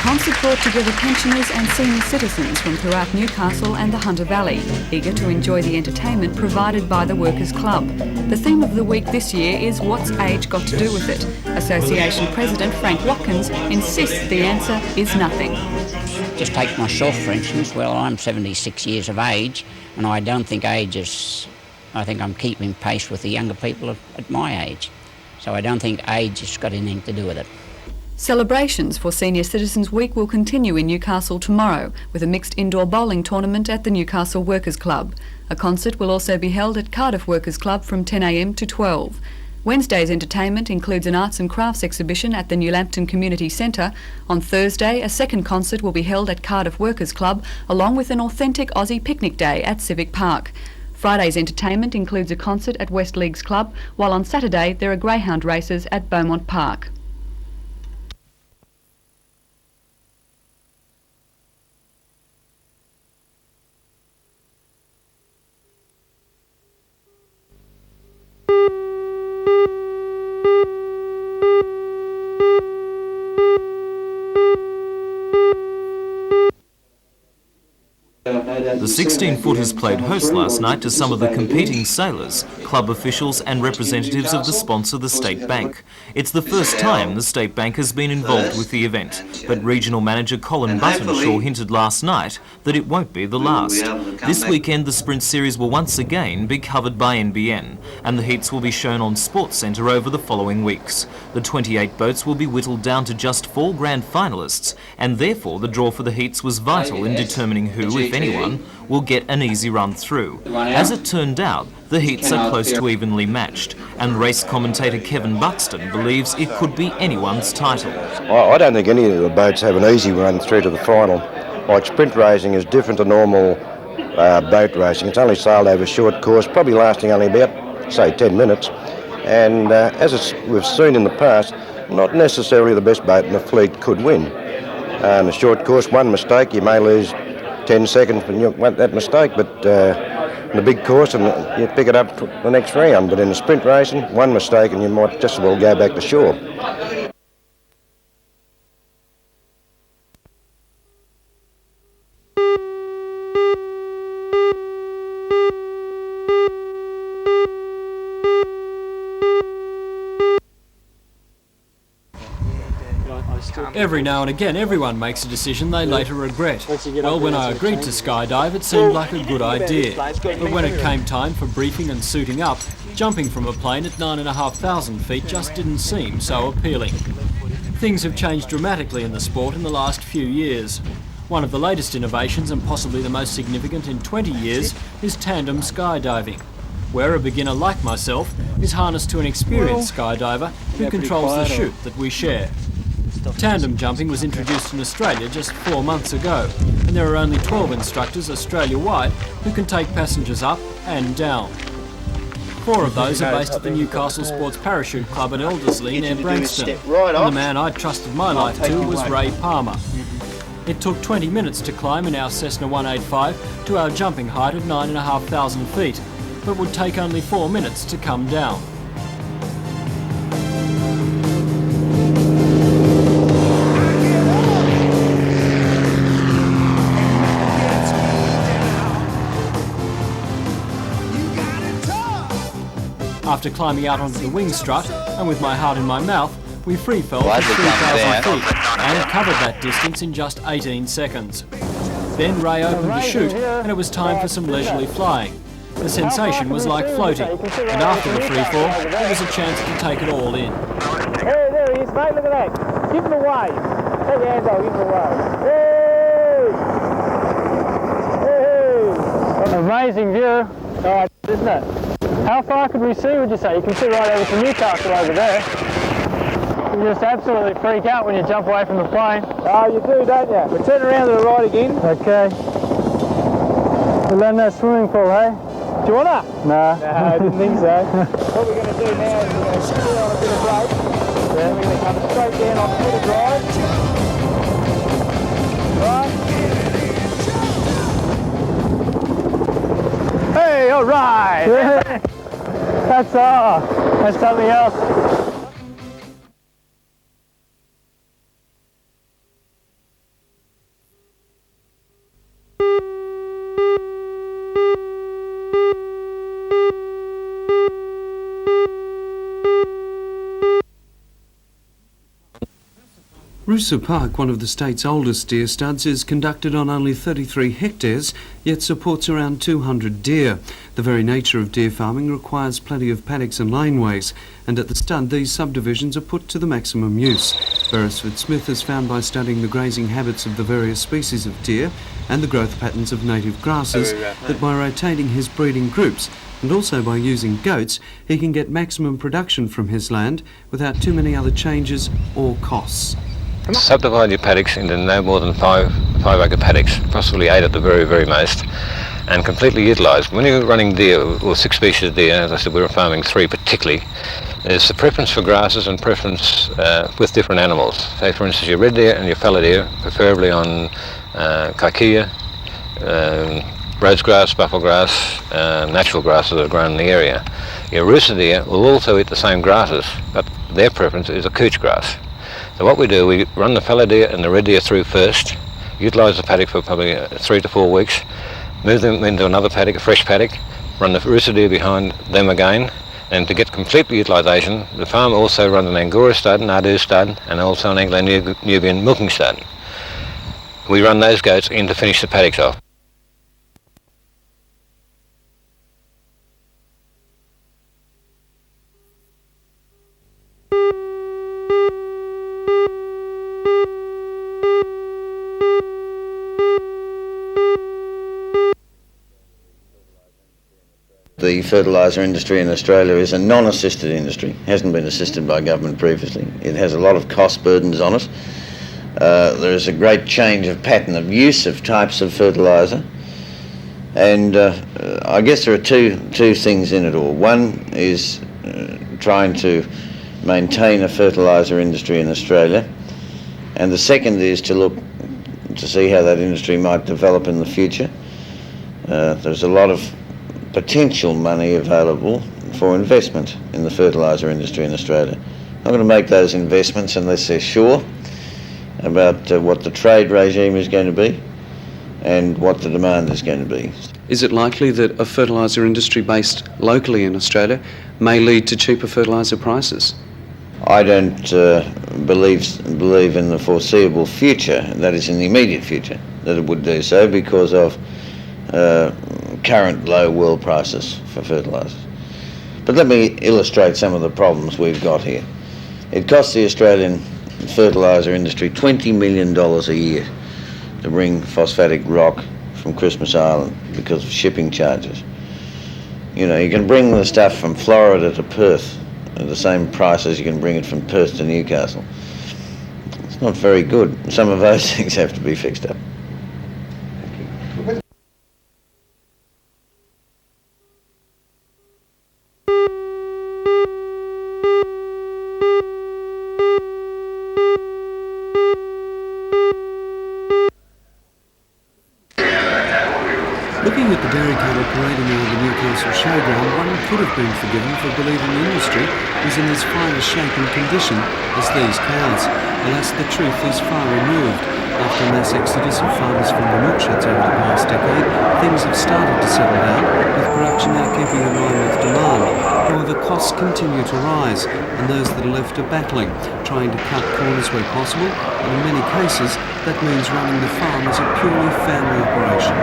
concert brought together pensioners and senior citizens from throughout Newcastle and the Hunter Valley, eager to enjoy the entertainment provided by the Workers' Club. The theme of the week this year is "What's age got to do with it?" Association President Frank Watkins insists the answer is nothing. Just take myself, for instance. Well, I'm 76 years of age, and I don't think age is... I think I'm keeping pace with the younger people at my age. So I don't think age has got anything to do with it. Celebrations for Senior Citizens Week will continue in Newcastle tomorrow with a mixed indoor bowling tournament at the Newcastle Workers' Club. A concert will also be held at Cardiff Workers' Club from 10 a.m. to 12. Wednesday's entertainment includes an arts and crafts exhibition at the Newlambton Community Centre. On Thursday, a second concert will be held at Cardiff Workers' Club, along with an authentic Aussie picnic day at Civic Park. Friday's entertainment includes a concert at West Leagues Club, while on Saturday there are greyhound races at Beaumont Park. The 16-footers played host last night to some of the competing sailors, club officials and representatives of the sponsor, the State Bank. It's the first time the State Bank has been involved with the event, but Regional Manager Colin Buttonshaw hinted last night that it won't be the last. This weekend the Sprint Series will once again be covered by NBN, and the heats will be shown on Sports Centre over the following weeks. The 28 boats will be whittled down to just 4 grand finalists, and therefore the draw for the heats was vital in determining who, if anyone, will get an easy run through. As it turned out, the heats are close to evenly matched, and race commentator Kevin Buxton believes it could be anyone's title. I don't think any of the boats have an easy run through to the final. Like sprint racing is different to normal boat racing. It's only sailed over a short course, probably lasting only about, say, 10 minutes. And we've seen in the past, not necessarily the best boat in the fleet could win. In a short course, one mistake, you may lose 10 seconds when you want that mistake, but in a big course and you pick it up the next round. But in a sprint racing, one mistake and you might just as well go back to shore. Every now and again, everyone makes a decision they later regret. Well, when I agreed to skydive, it seemed like a good idea. But when it came time for briefing and suiting up, jumping from a plane at 9,500 feet just didn't seem so appealing. Things have changed dramatically in the sport in the last few years. One of the latest innovations, and possibly the most significant in 20 years, is tandem skydiving, where a beginner like myself is harnessed to an experienced skydiver who controls the chute that we share. Tandem jumping was introduced in Australia just 4 months ago, and there are only 12 instructors Australia-wide who can take passengers up and down. 4 of those are based at the Newcastle Sports Parachute Club at Elderslie near Branxton, and the man I trusted my life to was Ray Palmer. It took 20 minutes to climb in our Cessna 185 to our jumping height of 9,500 feet, but would take only 4 minutes to come down. After climbing out onto the wing strut, and with my heart in my mouth, we free fell for 3,000 feet and covered that distance in just 18 seconds. Then Ray opened the chute and it was time for some leisurely flying. The sensation was like floating, and after the free fall, there was a chance to take it all in. Hey, there he is, mate, look at that. Give him a wave. Take your hands off, give him a wave. Hey! Hey! Amazing view. Alright, isn't it? How far could we see, would you say? You can see right over to Newcastle over there. You just absolutely freak out when you jump away from the plane. Oh, you do, don't you? But turn around to the right again. Okay. We'll land that swimming pool, hey? Do you want to? Nah. No, I didn't think so. What we're going to do now is we're going to sit on a bit of brake. Then we're going to come straight down on the little drive. Right. Hey, all right. That's something else. Roosa Park, one of the state's oldest deer studs, is conducted on only 33 hectares, yet supports around 200 deer. The very nature of deer farming requires plenty of paddocks and laneways, and at the stud these subdivisions are put to the maximum use. Beresford Smith has found by studying the grazing habits of the various species of deer and the growth patterns of native grasses that by rotating his breeding groups and also by using goats, he can get maximum production from his land without too many other changes or costs. Subdivide your paddocks into no more than 5 acre paddocks, possibly 8 at the very, very most, and completely utilise. When you're running deer, or 6 species of deer, as I said, we're farming 3 particularly, there's the preference for grasses and preference with different animals. Say for instance your red deer and your fallow deer, preferably on kikuyu, rose grass, buffalo grass, natural grasses that are grown in the area. Your rooster deer will also eat the same grasses, but their preference is a couch grass. So what we do, we run the fallow deer and the red deer through first, utilise the paddock for probably 3 to 4 weeks, move them into another paddock, a fresh paddock, run the rooster deer behind them again, and to get complete utilisation, the farm also runs an Angora stud, an Ardoo stud, and also an Anglo-Nubian milking stud. We run those goats in to finish the paddocks off. The fertilizer industry in Australia is a non-assisted industry, hasn't been assisted by government previously. It has a lot of cost burdens on it. There is a great change of pattern of use of types of fertilizer, and I guess there are two things in it all. One is trying to maintain a fertilizer industry in Australia, and the second is to look to see how that industry might develop in the future. There's a lot of potential money available for investment in the fertilizer industry in Australia. I'm going to make those investments unless they're sure about what the trade regime is going to be and what the demand is going to be. Is it likely that a fertiliser industry based locally in Australia may lead to cheaper fertiliser prices? I don't believe in the foreseeable future, that is in the immediate future, that it would do so because of current low world prices for fertilisers. But let me illustrate some of the problems we've got here. It costs the Australian fertiliser industry $20 million a year to bring phosphatic rock from Christmas Island because of shipping charges. You know, you can bring the stuff from Florida to Perth at the same price as you can bring it from Perth to Newcastle. It's not very good. Some of those things have to be fixed up. Looking at the dairy cattle parading around the Newcastle showground, one could have been forgiven for believing the industry was in as fine a shape and condition as these cows. Alas, the truth is far removed. After a mass exodus of farmers from the milk sheds over the past decade, things have started to settle down, with production now keeping in line with demand. However, costs continue to rise, and those that are left are battling, trying to cut corners where possible, and in many cases, that means running the farm as a purely family operation.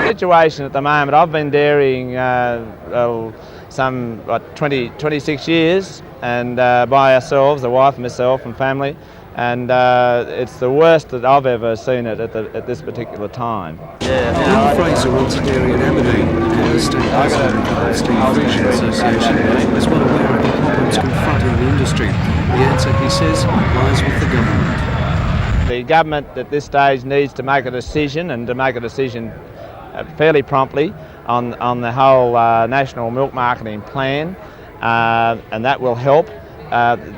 Situation at the moment, I've been dairying some 26 years, and by ourselves, the wife, myself and family, and it's the worst that I've ever seen it at this particular time. Bill Fraser runs a dairy at Aberdeen, and the state president of the Steam Fishing Association is well aware of the problems confronting the industry. The answer, he says, lies with the government. The government at this stage needs to make a decision, and to make a decision fairly promptly on the whole national milk marketing plan, and that will help.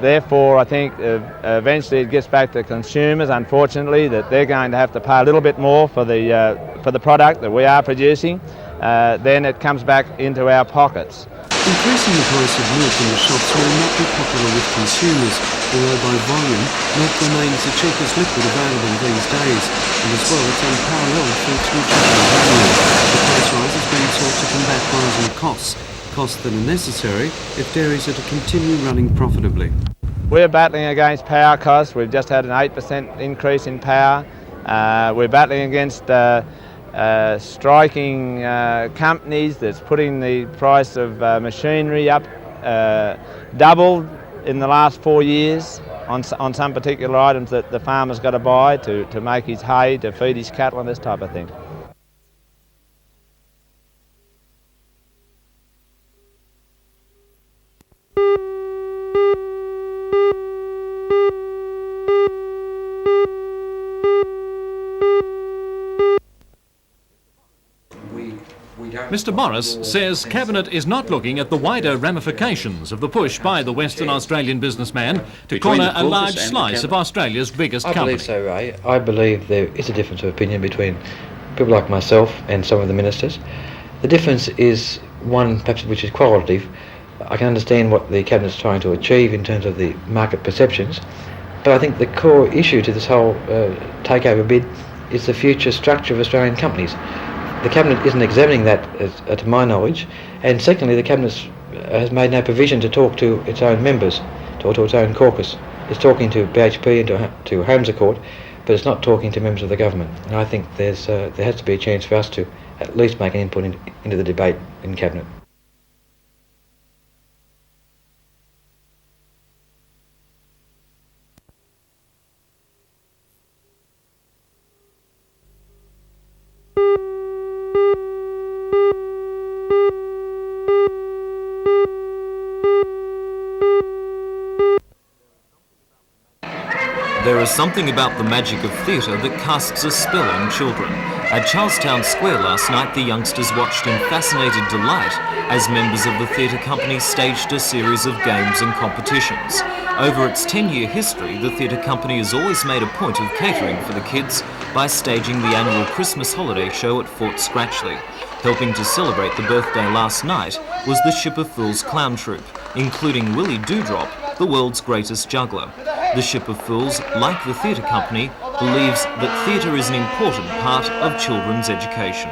Therefore, I think eventually it gets back to consumers, unfortunately, that they're going to have to pay a little bit more for the product that we are producing. Then it comes back into our pockets. Increasing the price of milk in the shops will not be popular with consumers, although by volume, milk remains the cheapest liquid available these days, and as well it's unparalleled for its nutritional value. The price rise is being sought to combat rising costs that are necessary if dairies are to continue running profitably. We're battling against power costs. We've just had an 8% increase in power. We're battling against striking companies that's putting the price of machinery up, doubled in the last 4 years on some particular items that the farmer's got to buy to make his hay, to feed his cattle and this type of thing. Mr Morris says Cabinet is not looking at the wider ramifications of the push by the Western Australian businessman to corner a large slice of Australia's biggest company. I believe so, Ray. I believe there is a difference of opinion between people like myself and some of the ministers. The difference is one perhaps which is qualitative. I can understand what the Cabinet's trying to achieve in terms of the market perceptions, but I think the core issue to this whole takeover bid is the future structure of Australian companies. The Cabinet isn't examining that, to my knowledge, and secondly, the Cabinet has made no provision to talk to its own members, or to its own caucus. It's talking to BHP and to Holmes Court, but it's not talking to members of the government. And I think there has to be a chance for us to at least make an input into the debate in Cabinet. There is something about the magic of theatre that casts a spell on children. At Charlestown Square last night, the youngsters watched in fascinated delight as members of the theatre company staged a series of games and competitions. Over its 10-year history, the theatre company has always made a point of catering for the kids by staging the annual Christmas holiday show at Fort Scratchley. Helping to celebrate the birthday last night was the Ship of Fools clown troupe, including Willie Dewdrop, the world's greatest juggler. The Ship of Fools, like the theatre company, believes that theatre is an important part of children's education.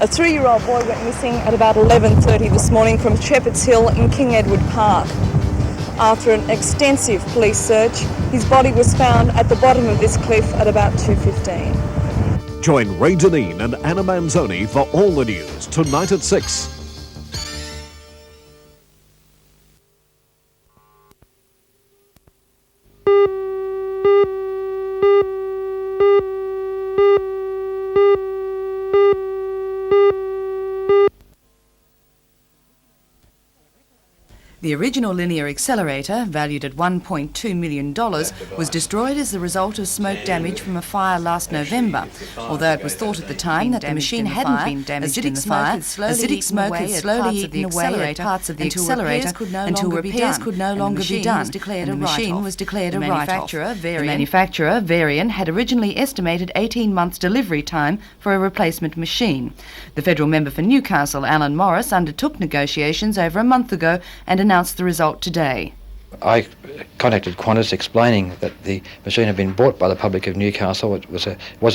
A 3-year-old boy went missing at about 11:30 this morning from Shepherd's Hill in King Edward Park. After an extensive police search, his body was found at the bottom of this cliff at about 2:15. Join Ray Deneen and Anna Manzoni for all the news tonight at 6. The original linear accelerator, valued at $1.2 million, was destroyed as the result of smoke damage from a fire last November. Although it was thought at the time that the machine hadn't been damaged in the fire, acidic smoke had slowly eaten away at parts of the accelerator until repairs could no longer be done, and the machine was declared a write-off. The manufacturer, Varian, had originally estimated 18 months delivery time for a replacement machine. The federal member for Newcastle, Alan Morris, undertook negotiations over a month ago and announced the result today. I contacted Qantas explaining that the machine had been bought by the public of Newcastle. It was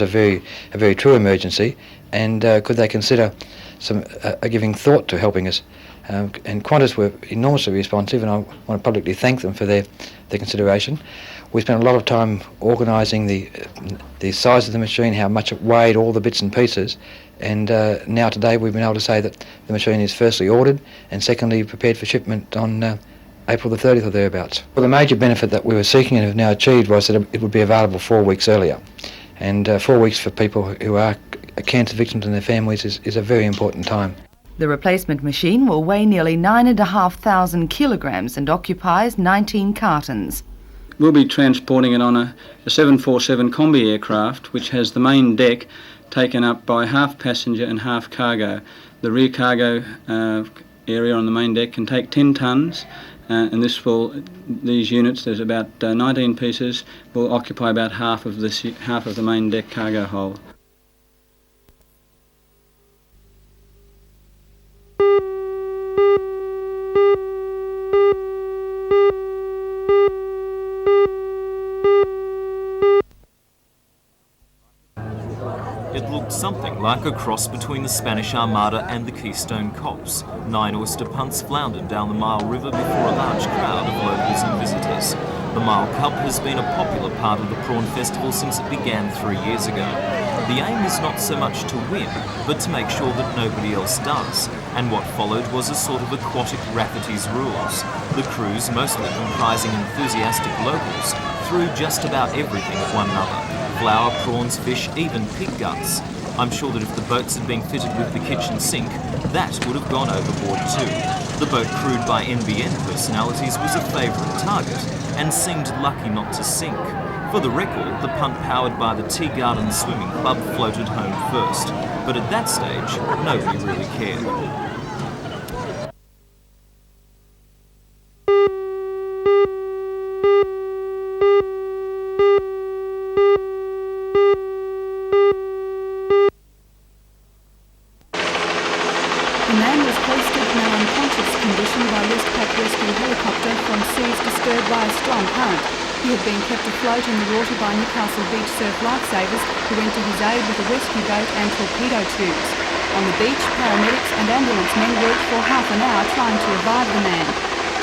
a very true emergency, and could they consider giving thought to helping us? And Qantas were enormously responsive, and I want to publicly thank them for their consideration. We spent a lot of time organising the size of the machine, how much it weighed, all the bits and pieces, and now today we've been able to say that the machine is firstly ordered and secondly prepared for shipment on April the 30th or thereabouts. Well, the major benefit that we were seeking and have now achieved was that it would be available 4 weeks earlier, and 4 weeks for people who are cancer victims and their families is a very important time. The replacement machine will weigh nearly 9,500 kilograms and occupies 19 cartons. We'll be transporting it on a 747 combi aircraft, which has the main deck taken up by half passenger and half cargo. The rear cargo area on the main deck can take 10 tonnes, and these units, there's about 19 pieces, will occupy about half of the main deck cargo hold. something like a cross between the Spanish Armada and the Keystone Cops. 9 oyster punts floundered down the Mile River before a large crowd of locals and visitors. The Mile Cup has been a popular part of the prawn festival since it began 3 years ago. The aim is not so much to win, but to make sure that nobody else does, and what followed was a sort of aquatic rafferty's rules. The crews, mostly comprising enthusiastic locals, threw just about everything at one another. Flour, prawns, fish, even pig guts. I'm sure that if the boats had been fitted with the kitchen sink, that would have gone overboard too. The boat crewed by NBN personalities was a favourite target, and seemed lucky not to sink. For the record, the punt powered by the Tea Garden Swimming Club floated home first, but at that stage, nobody really cared. The man was hoisted in an unconscious condition by Westpac rescue helicopter from seas disturbed by a strong current. He had been kept afloat in the water by Newcastle beach surf lifesavers who went to his aid with a rescue boat and torpedo tubes. On the beach, paramedics and ambulance men worked for half an hour trying to revive the man.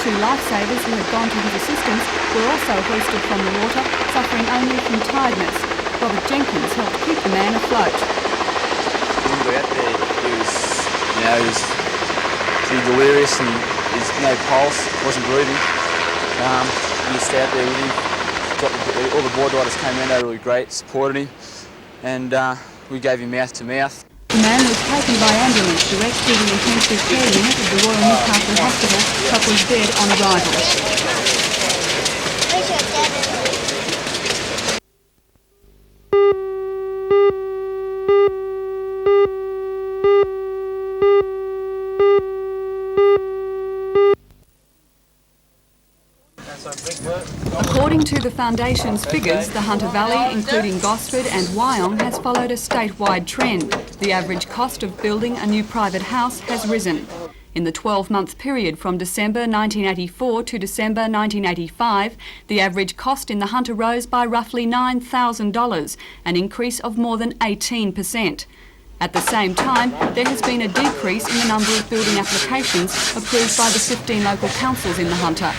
2 lifesavers who had gone to his assistance were also hoisted from the water, suffering only from tiredness. Robert Jenkins helped keep the man afloat. When we got there, he was pretty delirious and there's no pulse, wasn't breathing. We stayed out there with him. All the board riders came in, they were really great, supported him, and we gave him mouth to mouth. The man was taken by ambulance direct to the intensive care unit of the Royal Newcastle Hospital, but was dead on arrival. According to the Foundation's figures, the Hunter Valley, including Gosford and Wyong, has followed a statewide trend. The average cost of building a new private house has risen. In the 12-month period from December 1984 to December 1985, the average cost in the Hunter rose by roughly $9,000, an increase of more than 18%. At the same time, there has been a decrease in the number of building applications approved by the 15 local councils in the Hunter.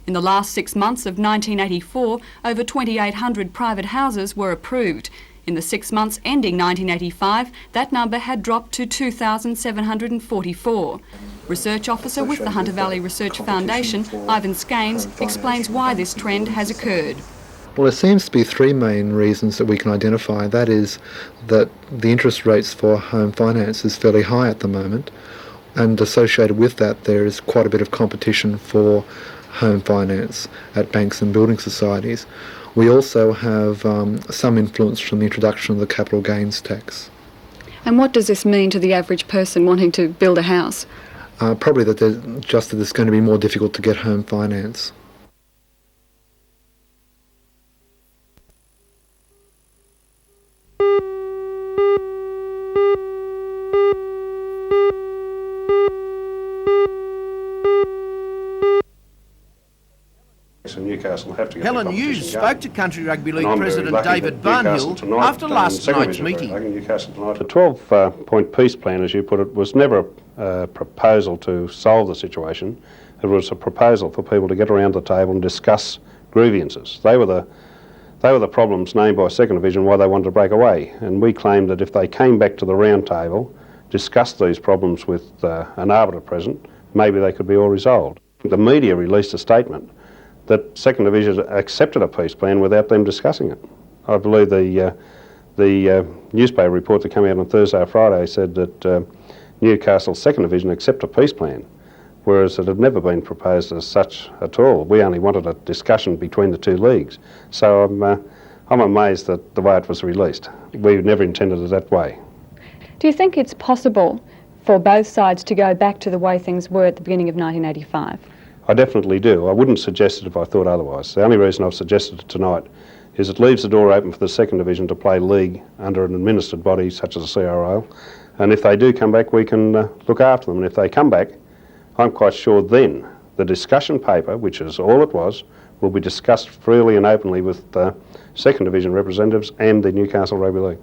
In the last 6 months of 1984, over 2,800 private houses were approved. In the 6 months ending 1985, that number had dropped to 2,744. Research officer with the Hunter Valley Research Foundation, Ivan Skanes, explains why this trend has occurred. Well, there seems to be 3 main reasons that we can identify. That is that the interest rates for home finance is fairly high at the moment, and associated with that there is quite a bit of competition for home finance at banks and building societies. We also have some influence from the introduction of the capital gains tax. And what does this mean to the average person wanting to build a house? Probably that it's going to be more difficult to get home finance. Newcastle have to get Helen Hughes spoke to Country Rugby League President David Barnhill after last night's meeting. The 12-point peace plan, as you put it, was never a proposal to solve the situation. It was a proposal for people to get around the table and discuss grievances. They were the problems named by Second Division why they wanted to break away, and we claimed that if they came back to the round table, discussed these problems with an arbiter present, maybe they could be all resolved. The media released a statement that Second Division accepted a peace plan without them discussing it. I believe the newspaper report that came out on Thursday or Friday said that Newcastle Second Division accept a peace plan, whereas it had never been proposed as such at all. We only wanted a discussion between the 2 leagues. So I'm amazed at the way it was released. We never intended it that way. Do you think it's possible for both sides to go back to the way things were at the beginning of 1985? I definitely do. I wouldn't suggest it if I thought otherwise. The only reason I've suggested it tonight is it leaves the door open for the Second Division to play league under an administered body such as the CRO, and if they do come back, we can look after them. And if they come back, I'm quite sure then the discussion paper, which is all it was, will be discussed freely and openly with Second Division representatives and the Newcastle Rugby League.